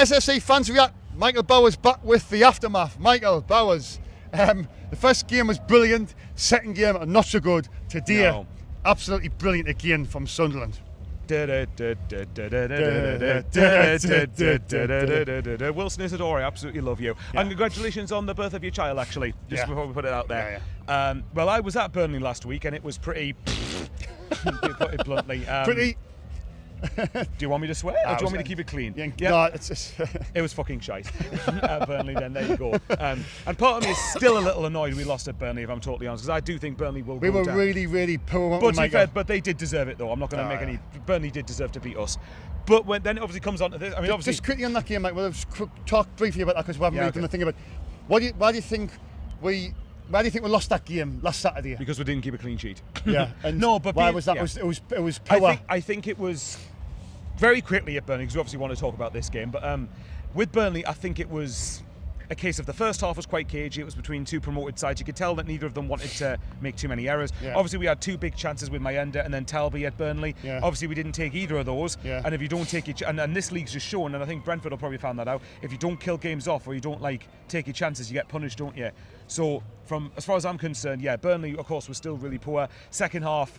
SFC fans react. Michael Bowers back with the aftermath. Michael Bowers. The first game was brilliant. Second game, not so good. Today, absolutely brilliant again from Sunderland. Wilson Isidore, I absolutely love you. And congratulations on the birth of your child, actually, just before we put it out there. Well, I was at Burnley last week and it was pretty, to put it bluntly. Pretty. Do you want me to swear or do you want me to keep it clean? No, it's just it was fucking shite at Burnley then, there you go. And part of me is still a little annoyed we lost at Burnley, if I'm totally honest, because I do think Burnley will go down. We were really, really poor. But to be fair, but they did deserve it though. I'm not going to make any... Burnley did deserve to beat us. But then it obviously comes on to this. I mean, obviously... Just quickly on that game, Mike, we'll talk briefly about that because we haven't really done a thing about it. Why do you think we lost that game last Saturday? Because we didn't keep a clean sheet. Yeah. And no, but why was that? Yeah. It was power. I think it was... Very quickly at Burnley, because we obviously want to talk about this game, but with Burnley, I think it was a case of the first half was quite cagey. It was between two promoted sides. You could tell that neither of them wanted to make too many errors. Yeah. Obviously, we had two big chances with Mayenda and then Talby at Burnley. Yeah. Obviously, we didn't take either of those. Yeah. And if you don't take and this league's just shown, and I think Brentford will probably find that out, if you don't kill games off or you don't take your chances, you get punished, don't you? So, from as far as I'm concerned, yeah, Burnley, of course, was still really poor. Second half,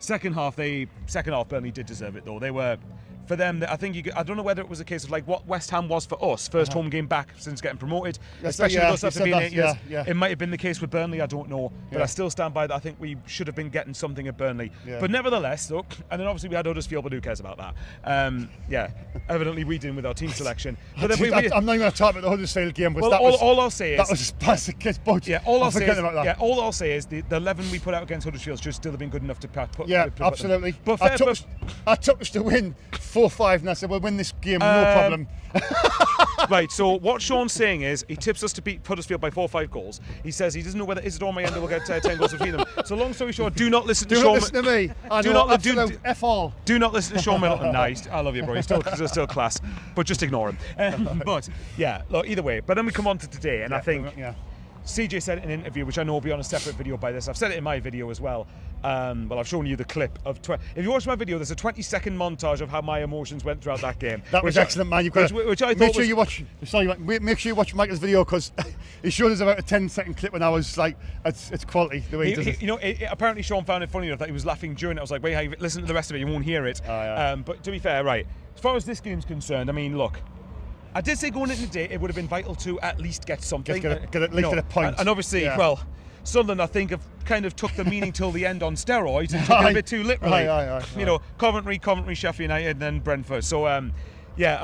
Second half, Burnley did deserve it though. They were, for them, I think I don't know whether it was a case of like what West Ham was for us, first home game back since getting promoted, especially with us after being 8 years. Yeah. It might have been the case with Burnley, I don't know, but I still stand by that. I think we should have been getting something at Burnley. Yeah. But nevertheless, though, and then obviously we had Huddersfield, but who cares about that? Evidently we didn't with our team selection. But then I'm not even going to talk about the Huddersfield game, but all I'll say is that was just plastic kiss boat. Yeah, all I'll say is the 11 we put out against Huddersfield should still have been good enough to put. Yeah, absolutely. But I took us to win 4-5, and I said we'll win this game, no problem. Right, so what Shaun's saying is he tips us to beat Huddersfield by 4 or 5 goals. He says he doesn't know whether Isidore Mayenda will get 10 goals between them. So long story short, do not listen to Shaun. Do not listen to me. Do not listen to Shaun Middleton. Nice, I love you, bro. He's still class, but just ignore him. But yeah, look, either way. But then we come on to today, and I think CJ said it in an interview, which I know will be on a separate video by this. I've said it in my video as well. Well, I've shown you the clip of. If you watch my video, there's a 20-second montage of how my emotions went throughout that game. That was excellent, man. You've got which I thought make sure you watch. Make sure you watch Michael's video because he showed us about a 10-second clip, and I was like, it's quality the way he does it. You know, apparently Shaun found it funny enough that he was laughing during it. I was like, wait, hey, listen to the rest of it. You won't hear it. But to be fair, right. As far as this game's concerned, I mean, look. I did say going into the day it would have been vital to at least get something. Get at least a point. And obviously, well, Sunderland I think have kind of took the meaning till the end on steroids and took it a bit too literally. You know, Coventry, Sheffield United, and then Brentford. So and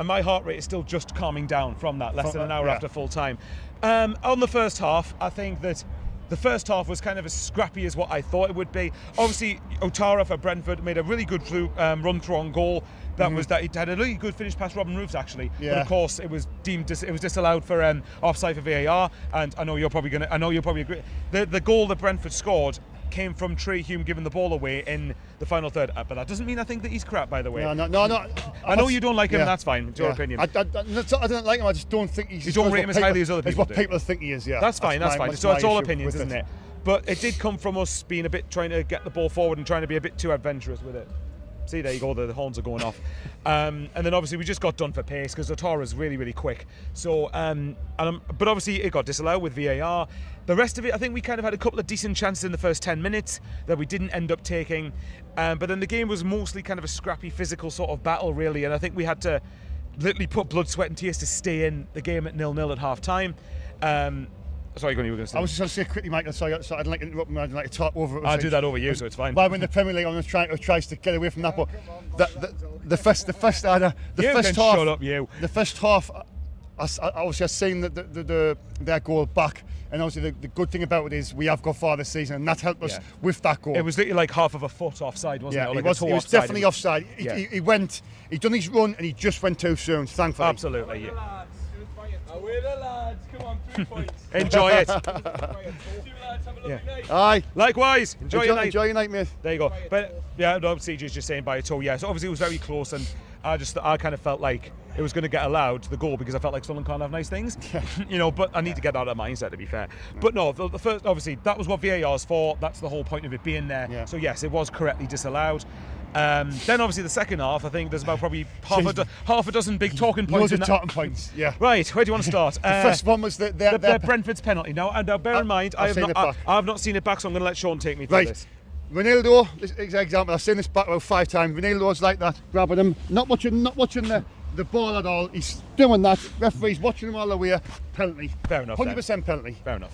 my heart rate is still just calming down from that, less than an hour after full time. On the first half, I think that the first half was kind of as scrappy as what I thought it would be. Obviously, Otara for Brentford made a really good run through on goal. That was that he had a really good finish past Robin Roofs actually, but of course it was disallowed for offside for VAR. And I know you're probably agree. The goal that Brentford scored came from Trey Hume giving the ball away in the final third, but that doesn't mean I think that he's crap, by the way. No. I know you don't like him, and that's fine. It's your opinion. I don't like him. I just don't think he's. You don't rate him as highly as other people. It's what people think he is. Yeah, that's fine. So it's all opinions, isn't it? But it did come from us being a bit trying to get the ball forward and trying to be a bit too adventurous with it. See, there you go, the horns are going off. And then obviously we just got done for pace because Otara's really, really quick. So, but obviously it got disallowed with VAR. The rest of it, I think we kind of had a couple of decent chances in the first 10 minutes that we didn't end up taking. But then the game was mostly kind of a scrappy physical sort of battle, really. And I think we had to literally put blood, sweat and tears to stay in the game at 0-0 at half-time. Sorry, you were going to say. I was just going to say quickly, Michael, so I didn't like to interrupt me, I didn't like to talk over it. I'll do that over you, so it's fine. While we're in the Premier League, I'm tries to get away from that, but the first half. Shut up, you. The first half, I've seen their goal back, and obviously the good thing about it is we have got far this season, and that helped us with that goal. It was literally like half of a foot offside, wasn't it? It was definitely offside. He done his run, and he just went too soon, thankfully. Absolutely, yeah. We're the lads, come on, 3 points. Enjoy it. 2 lads, have a lovely night. Aye. Likewise. Enjoy your night. Enjoy your night, mate. There you go. But yeah, no, CJ's just saying by a toe. Yeah, so obviously it was very close, and I kind of felt like it was going to get allowed, the goal, because I felt like Sunderland can't have nice things. You know, but I need to get out of that mindset, to be fair. But no, the first, obviously, that was what VAR's for. That's the whole point of it being there. Yeah. So yes, it was correctly disallowed. Then obviously the second half, I think there's about probably half a dozen big talking points. Loads in of talking points, yeah. Right, where do you want to start? The first one was the Brentford's penalty. Now, bear in mind, I have not seen it back, so I'm going to let Shaun take me through this. Ronaldo, this is an example. I've seen this back about 5 times. Ronaldo's like that, grabbing him, not watching the ball at all. He's doing that. Referee's watching him all the way. Penalty. Fair enough. 100% penalty. Fair enough.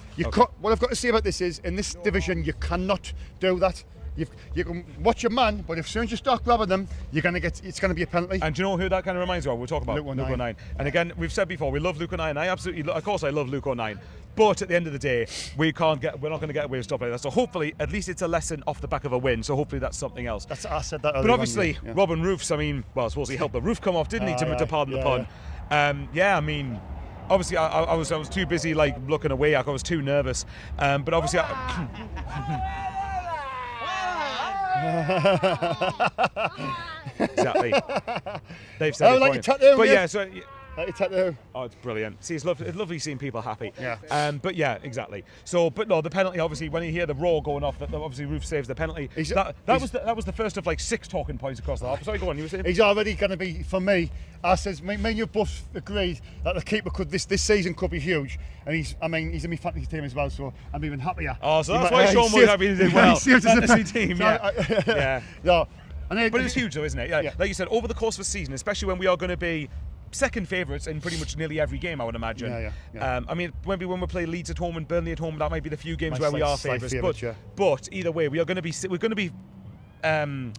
What I've got to say about this is, in this division, you cannot do that. You can watch your man, but as soon as you start grabbing them, it's going to be a penalty. And do you know who that kind of reminds me of? We'll talk about Luke O'Nien. And again, we've said before, we love Luke O'Nien. Of course I love Luke O'Nien. But at the end of the day, we're not going to get away with stuff like that. So hopefully, at least it's a lesson off the back of a win. So hopefully that's something else. I said that earlier. But obviously, Robin Roofs, I suppose he helped the roof come off, didn't he, to pardon the pun. Obviously, I was too busy looking away. I was too nervous. But obviously, exactly. They've said it. But yeah, so. Oh, it's brilliant. See, it's lovely seeing people happy. Yeah. But yeah, exactly. So, but no, the penalty, obviously, when you hear the roar going off, that obviously Roof saves the penalty. That was the first of 6 talking points across the half. Sorry, go on. You were saying? He's already going to be, for me, me and you both agreed that the keeper this season could be huge. And he's in my fantasy team as well, so I'm even happier. Oh, so that's why Shaun was happy to do well. Fantasy team, yeah. Yeah. But it was huge though, isn't it? Yeah. Like you said, over the course of a season, especially when we are going to be second favourites in pretty much nearly every game, I would imagine. Yeah. Maybe when we play Leeds at home and Burnley at home, that might be the few games where we are favourites. But either way, we're going to be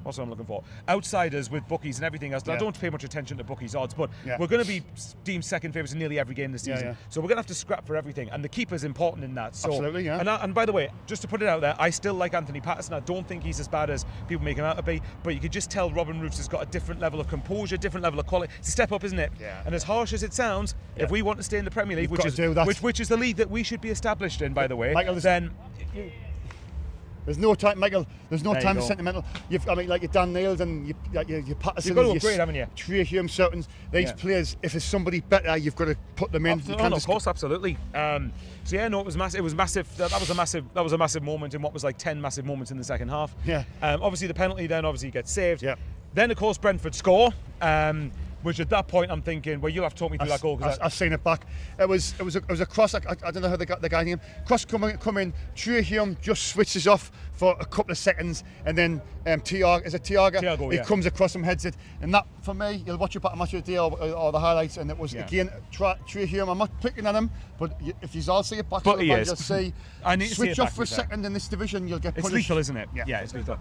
what's what I'm looking for? Outsiders with bookies and everything else. I don't pay much attention to bookies odds, but we're going to be deemed second favourites in nearly every game this season. So we're going to have to scrap for everything, and the keeper's important in that. So, absolutely, yeah. And by the way, just to put it out there, I still like Anthony Patterson. I don't think he's as bad as people make him out to be, but you could just tell Robin Roofs has got a different level of composure, different level of quality. It's a step up, isn't it? Yeah. And as harsh as it sounds, if we want to stay in the Premier League, which is the league that we should be established in, by the way, Michael, then. There's no time, Michael. There's no time for sentimental. Your Dan Neils and your Pattersons. You've got to upgrade, haven't you? Trey Hume, certain these players. If there's somebody better, you've got to put them in. Of course, absolutely. So yeah, no, it was massive. It was massive. That was a massive moment in what was 10 massive moments in the second half. Yeah. Obviously, the penalty then gets saved. Yeah. Then of course Brentford score. Which at that point I'm thinking, well, you'll have to talk me through that goal. I've seen it back. It was a cross. I don't know how they got the guy name. Cross come in. Trey Hume just switches off for a couple of seconds, and then Thiago? He comes across him, heads it, and that for me, you'll watch it back, match of the day or the highlights, and it was again Trey Hume. I'm not picking on him, but if you all see it back, you'll see. I need to switch see it off for a second in this division, you'll get punished. It's lethal, isn't it? Yeah, it's lethal.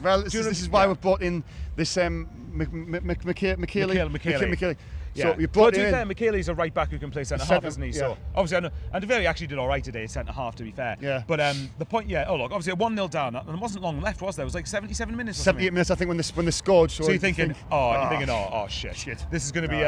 Well, this is why we've brought in this McKaylee. So you brought in. McKaylee's a right back who can play centre half, isn't he? So obviously, I know, and he actually did all right today, centre half, to be fair. Yeah. But the point, obviously 1-0 down, and there wasn't long left, was there? It was 77 minutes. 78 minutes, I think, when they scored. So you're thinking, shit. This is going to be.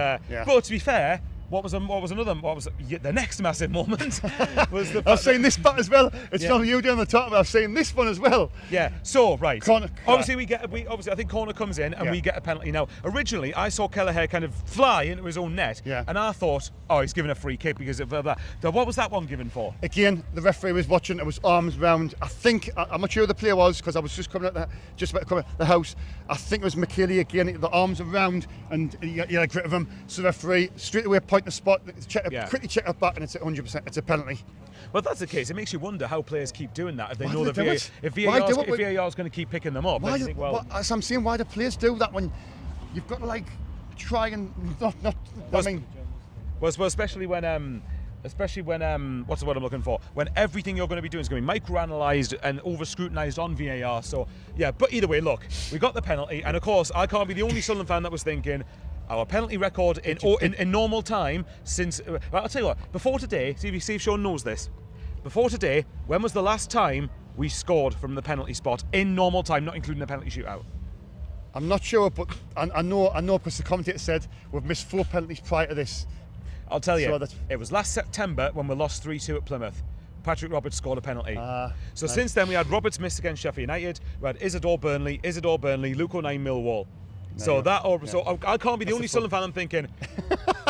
But to be fair. What was the next massive moment? I've seen this part as well. It's not you doing the top, but I've seen this one as well. Yeah. So right. Corner. Obviously I think corner comes in and we get a penalty. Now originally I saw Kelleher kind of fly into his own net, and I thought, he's given a free kick because of that. So what was that one given for? Again, the referee was watching. It was arms round. I think I'm not sure who the player was because I was just about to come out the house. I think it was McKaylee again. The arms around and he had a grip of him. So the referee straight away point the spot, quickly check it back, and it's 100%. It's a penalty. Well, if that's the case, it makes you wonder how players keep doing that if they know that if VAR is going to keep picking them up. As I'm saying, why do players do that when you've got to try and not? Especially when. What's the word I'm looking for? When everything you're going to be doing is going to be micro-analysed and over-scrutinised on VAR. So, but either way, look, we got the penalty, and of course, I can't be the only Sunderland fan that was thinking, our penalty record in normal time since... I'll tell you what, before today, see if Shaun knows this, before today, when was the last time we scored from the penalty spot in normal time, not including the penalty shootout? I'm not sure, but I know because the commentator said we've missed 4 penalties prior to this. I'll tell you, it was last September when we lost 3-2 at Plymouth. Patrick Roberts scored a penalty. Since then we had Roberts missed against Sheffield United, we had Isidore Burnley, Luke O'Nien, Millwall. So I can't be the only Sunderland fan I'm thinking,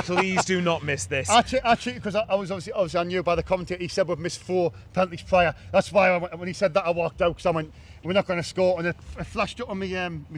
Please do not miss this. Actually, because I was obviously I knew by the commentator, he said we've missed 4 penalties prior. That's why when he said that, I walked out because I went, we're not going to score, and it flashed up on me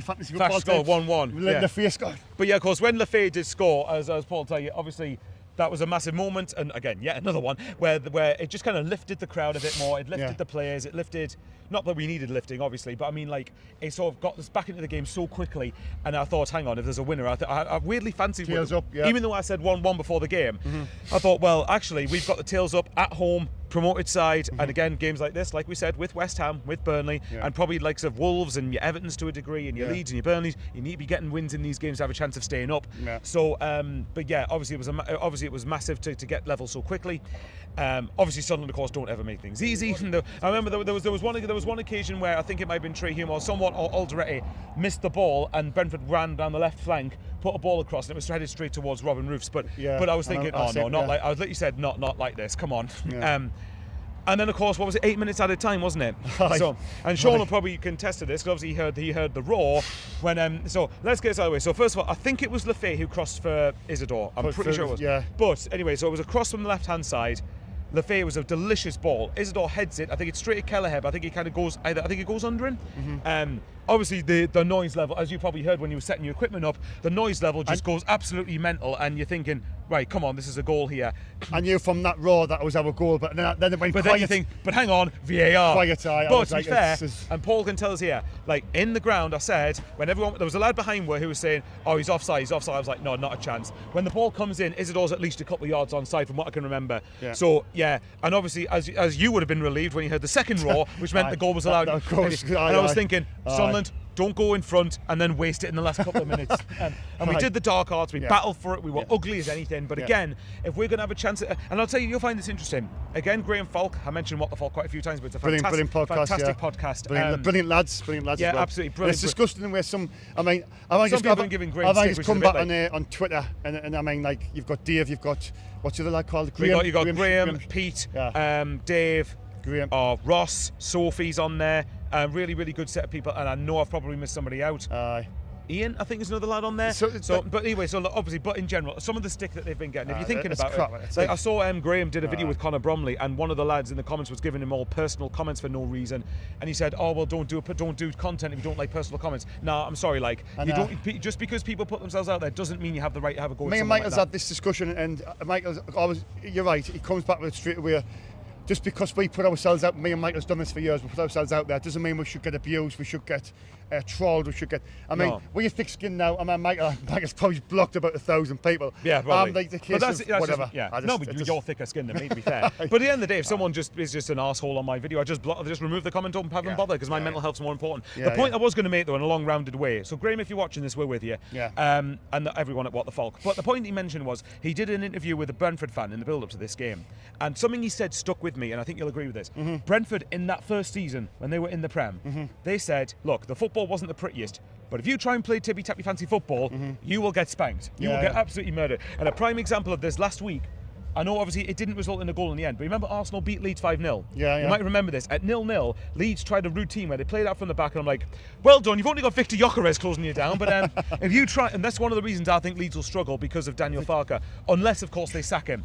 fantasy football. Flash score 1-1. Lafay scored. But yeah, of course, when Lafay did score, as Paul tell you, obviously that was a massive moment, and again, yet another one where it just kind of lifted the crowd a bit more. It lifted the players. It lifted, not that we needed lifting, obviously, but I mean, like, it sort of got us back into the game so quickly. And I thought, hang on, if there's a winner, I weirdly fancied tails up, even though I said 1-1 before the game. I thought, well, actually, we've got the tails up at home, promoted side, and again, games like this, like we said, with West Ham, with Burnley, and probably likes of Wolves and your Evertons to a degree, and your Leeds and your Burnleys, you need to be getting wins in these games to have a chance of staying up. So, but yeah, obviously it was massive to get level so quickly. Obviously, Sunderland, of course, don't ever make things easy. I remember there was one occasion where I think it might have been Trey Hume or someone, or Alderete, missed the ball, and Brentford ran down the left flank, put a ball across, and it was headed straight towards Robin Roofs. But I was thinking, like I was like you said, not like this. Come on. And then, of course, what was it? 8 minutes at a time, wasn't it? So, and Shaun will probably contest to this because obviously he heard the roar when. So let's get this out of the way. So first of all, I think it was Lafay who crossed for Isidore. I'm pretty sure it was. Yeah. But anyway, so it was a cross from the left-hand side. Lafay was a delicious ball. Isidore heads it. I think it's straight at Kelleher, but I think it kind of goes either. I think it goes under him. Obviously, the noise level, as you probably heard when you were setting your equipment up, the noise level just goes absolutely mental, and you're thinking, right, come on, this is a goal here. I knew from that roar that was our goal, but then it went quiet. Then you think, but hang on, VAR. Quiet, but to be fair, and Paul can tell us here, like in the ground, I said, when there was a lad behind who was saying, oh, he's offside. I was like, no, not a chance. When the ball comes in, Isidore's at least a couple of yards onside from what I can remember. So, yeah, and obviously, as you would have been relieved when you heard the second roar, which meant the goal was allowed. Of course. And I was thinking, Sunderland, don't go in front and then waste it in the last couple of minutes. And we did the dark arts, we battled for it, we were ugly as anything. But again, if we're going to have a chance, and I'll tell you, you'll find this interesting. Again, Graham Falk, I mentioned What the Falk quite a few times, but it's a fantastic podcast. Brilliant lads as well. Yeah, absolutely brilliant. It's disgusting where some people have been giving Graham stick, just come back on Twitter, and I mean, like, you've got Dave, you've got, what's the other lad called? Graham, you've got Graham, Pete, Dave, Graham. Ross, Sophie's on there. Really, really good set of people, and I know I've probably missed somebody out. Ian, I think, is another lad on there. But anyway, obviously, but in general, some of the stick that they've been getting, if you're thinking about it, like I saw Graham did a video with Connor Bromley, and one of the lads in the comments was giving him all personal comments for no reason, and he said, "Oh well, don't do content if you don't like personal comments." Nah, I'm sorry, like you don't. Just because people put themselves out there doesn't mean you have the right to have a go. Me and Michael's had this discussion, and Michael's always, you're right. He comes back with it straight away. Just because we put ourselves out, me and Michael's done this for years, we put ourselves out there, doesn't mean we should get abused, we should get trolled, we should get... I mean, we're thick skin now, I mean, Michael's probably blocked about 1,000 people. Yeah, probably. Like the case that's whatever. But you're thicker skinned than me, to be fair. But at the end of the day, if someone is just an arsehole on my video, I just remove the comment, don't have them bother, because my mental health's more important. The point I was going to make, though, in a long rounded way, so Graham, if you're watching this, we're with you, and everyone at What the Falk. But the point he mentioned was, he did an interview with a Brentford fan in the build-up to this game, and something he said stuck with me, and I think you'll agree with this. Brentford, in that first season, when they were in the Prem, they said, look, the football wasn't the prettiest, but if you try and play tippy-tappy fancy football, you will get spanked. You will get absolutely murdered. And a prime example of this last week, I know obviously it didn't result in a goal in the end, but remember Arsenal beat Leeds 5-0? You might remember this. At 0-0, Leeds tried a routine where they played out from the back, and I'm like, well done, you've only got Victor Gyökeres closing you down, but if you try, and that's one of the reasons I think Leeds will struggle, because of Daniel Farke, unless of course they sack him.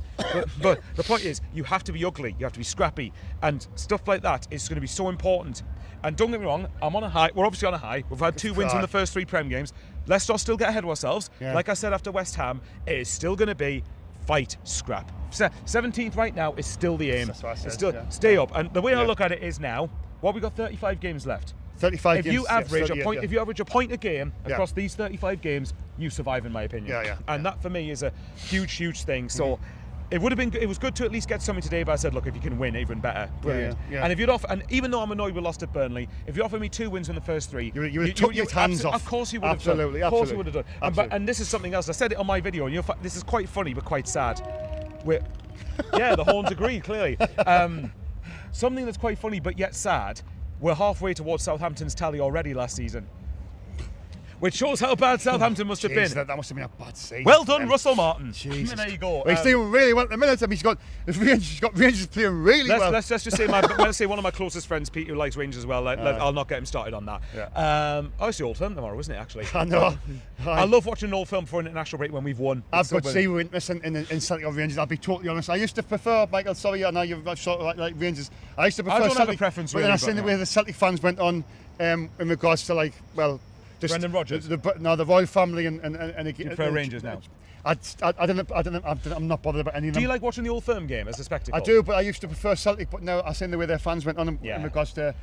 But the point is, you have to be ugly, you have to be scrappy, and stuff like that is going to be so important. And don't get me wrong, I'm on a high, we're obviously on a high, we've had 2 wins in the first 3 Prem games. Let's not still get ahead of ourselves. Like I said after West Ham, it is still going to be fight, scrap. 17th right now is still the aim. That's what I said, still stay up. And the way I look at it is now, we got 35 games left. 35 games. If you average a point a game across these 35 games, you survive, in my opinion. And that for me is a huge, huge thing. So it was good to at least get something today, but I said, look, if you can win, even better. Brilliant. And if you'd offer, and even though I'm annoyed we lost at Burnley, if you offer me 2 wins in the first 3, you would have took your hands off. Of course you would have done. Of course you would have done. And this is something else. I said it on my video, and this is quite funny but quite sad. The horns agree, clearly. Something that's quite funny but yet sad, we're halfway towards Southampton's tally already last season. which shows how bad Southampton must have been. That must have been a bad season. Well done, Russell Martin. Jesus. There you go. Well, he's doing really well at the minute. I mean, he's got Rangers playing really well. Let's just say one of my closest friends, Pete, who likes Rangers as well. I'll not get him started on that. Yeah. It's the Old Firm tomorrow, isn't it? Actually, I know. I love watching an Old Firm before an international break when we've won. I've got zero interest in Celtic or Rangers. I'll be totally honest. I used to prefer, Michael. Sorry, I know you've got sort of like Rangers. I used to prefer I don't Celtic, have a preference, but really, then I seen the way the Celtic fans went on in regards to just Brendan Rodgers. The royal family and you prefer Rangers now? I don't. I'm not bothered about any of them. Do you like watching the Old Firm game as a spectacle? I do, but I used to prefer Celtic. But now I seen the way their fans went on in regards to.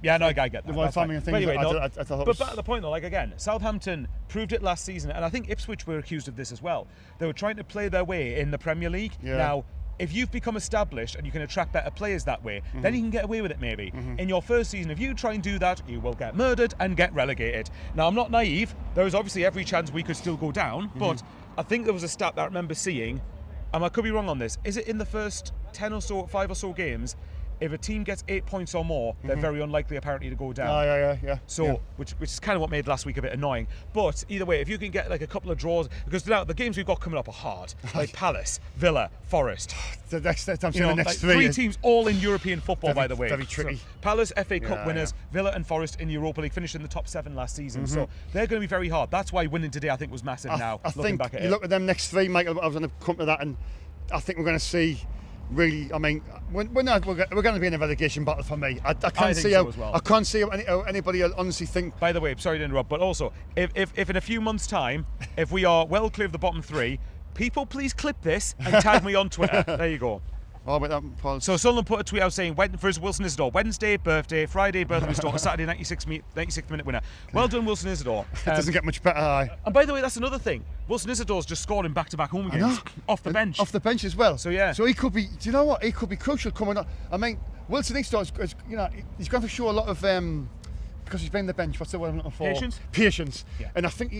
Yeah, no, I get that. The royal family and things. But anyway, I thought but back to the point though, again, Southampton proved it last season, and I think Ipswich were accused of this as well. They were trying to play their way in the Premier League. Yeah. Now, if you've become established and you can attract better players that way, then you can get away with it maybe. In your first season, if you try and do that, you will get murdered and get relegated. Now, I'm not naive. There was obviously every chance we could still go down, but I think there was a stat that I remember seeing, and I could be wrong on this. Is it in the first 5 or so games, if a team gets 8 points or more, they're very unlikely apparently to go down. Yeah. So, which is kind of what made last week a bit annoying. But either way, if you can get like a couple of draws, because now the games we've got coming up are hard, like Palace, Villa, Forest. The next three. Three teams all in European football, by the way. Very tricky. So, Palace, FA Cup winners, Villa and Forest in Europa League, finished in the top 7 last season. So they're going to be very hard. That's why winning today, I think, was massive. Now, I looking think back at you it. look at them next 3, Michael. I was going to come to that, and I think we're going to see. Really, I mean, we're going to be in a relegation battle for me. I can't see how. Well. I can't see how anybody will honestly think. By the way, sorry to interrupt, but also, if in a few months' time, if we are well clear of the bottom 3, people please clip this and tag me on Twitter. There you go. Oh, but that, Paul. So Sunderland put a tweet out saying, for his Wilson Isidore, Wednesday birthday, Friday birthday of his daughter, Saturday 96th minute winner. Well done, Wilson Isidore. It doesn't get much better. And by the way, that's another thing. Wilson Isidore's just scored in back-to-back home games off the bench. Off the bench as well. So yeah. So he could be. Do you know what? He could be crucial coming up. I mean, Wilson Isidore is, he's going to show a lot of because he's been the bench. What's the word I'm looking for? Patience. Yeah. And I think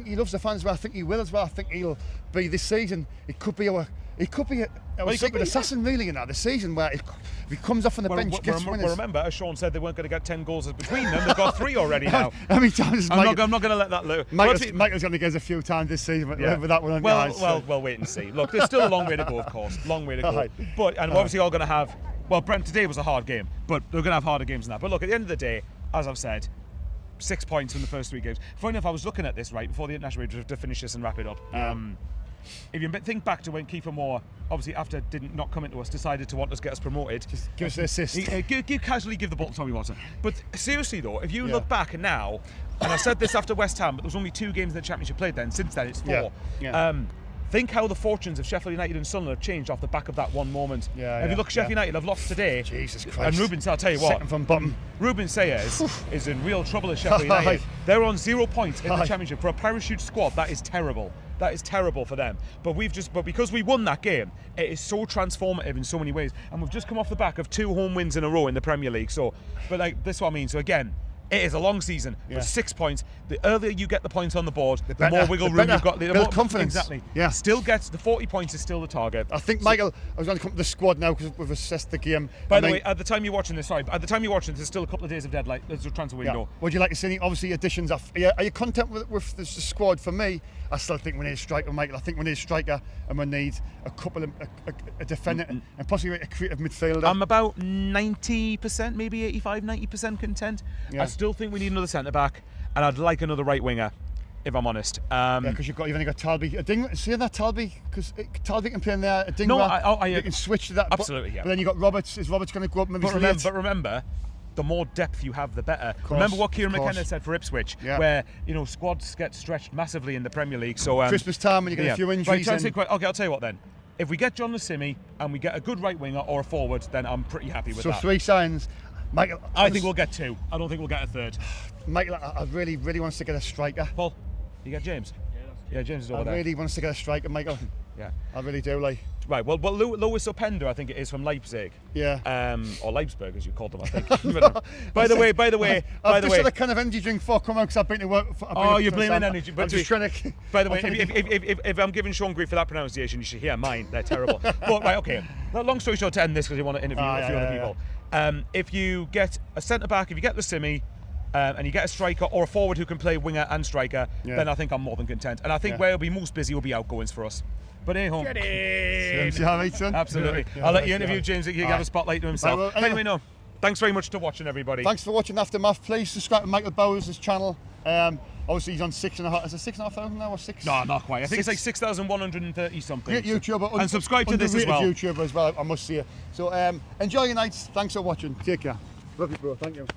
he loves the fans. But I think he will as well. I think he'll be this season. It could be our. It could be a secret assassin, really, this season where if he comes off on the bench, gets winners. Well, remember, as Shaun said, they weren't going to get 10 goals between them. They've got 3 already now. How many times? I'm not going to let that look. Michael's going to get us a few times this season with that one. Well, wait and see. Look, there's still a long way to go, of course. Long way to go. But we're obviously all going to have. Well, Brent, today was a hard game, but they're going to have harder games than that. But look, at the end of the day, as I've said, 6 points in the first 3 games. Funny enough, I was looking at this right before the international break to finish this and wrap it up. If you think back to when Kiefer Moore, obviously after not coming to us, decided to want us to get us promoted. Just give us an assist. Casually give the ball to Tommy Watson. But seriously though, if you look back now, and I said this after West Ham, but there was only 2 games in the Championship played then. Since then, it's 4. Think how the fortunes of Sheffield United and Sunderland have changed off the back of that one moment. If you look, Sheffield United have lost today. Jesus Christ. And Ruben, I'll tell you what. Second from bottom. Ruben Sayers is in real trouble at Sheffield United. They're on 0 points in the Championship. For a parachute squad, that is terrible. That is terrible for them. But because we won that game, it is so transformative in so many ways. And we've just come off the back of 2 home wins in a row in the Premier League. So, but like this is what I mean. So again, it is a long season, but 6 points. The earlier you get the points on the board, the more wiggle room you've got. The more confidence. Exactly. Yeah. Still gets the 40 points is still the target. I think, Michael, I was going to come to the squad now because we've assessed the game. By the way, at the time you're watching this, there's still a couple of days of deadline. There's a transfer window. Yeah. Would you like to see any, obviously, additions? Are you content with the squad? For me, I still think we need a striker, Michael. I think we need a striker and we need a couple of a defender and possibly a creative midfielder. I'm about 90%, maybe 85, 90% content. I still think we need another centre-back and I'd like another right winger, if I'm honest. Because you've only got Talby. See that Talby? Because Talby can play in there. You can switch to that. Absolutely, But then you've got Roberts. Is Roberts going to go up? But remember, the more depth you have, the better. Remember what Kieran McKenna said for Ipswich, where squads get stretched massively in the Premier League. So Christmas time when you get a few injuries. Okay, I'll tell you what then. If we get John Lassimi and we get a good right winger or a forward, then I'm pretty happy with that. So 3 signs. Michael, I think we'll get 2. I don't think we'll get a 3rd. Michael, I really want us to get a striker. Paul, you get James? Yeah, James is over there. I really want us to get a striker, Michael. Yeah. I really do, like. Right, well, Lois Openda, I think it is from Leipzig. Yeah. Or Leipzig, as you called them, I think. By the way, I've just had a kind of energy drink before coming out because I've been to work. You're blaming energy. I'm just trying to. By the way, if I'm giving Shaun grief for that pronunciation, you should hear mine. They're terrible. But right, okay. Long story short, to end this because you want to interview a few other people. If you get a centre back, if you get Lassimi, and you get a striker or a forward who can play winger and striker, then I think I'm more than content. And I think where it'll be most busy will be outgoings for us. But hey, home. Get in. See how, mate, son? Absolutely. I'll let you interview James. He can have a spotlight to himself. Anyway, no. Thanks very much for watching, everybody. Thanks for watching Aftermath. Please subscribe to Michael Bowers' channel. Obviously, he's on 6,500. Is it 6,500 now or 6? No, not quite. I think it's like 6,130 something. YouTuber. And subscribe to this as well. YouTuber as well, I must say. So enjoy your nights. Thanks for watching. Take care. Love you, bro. Thank you.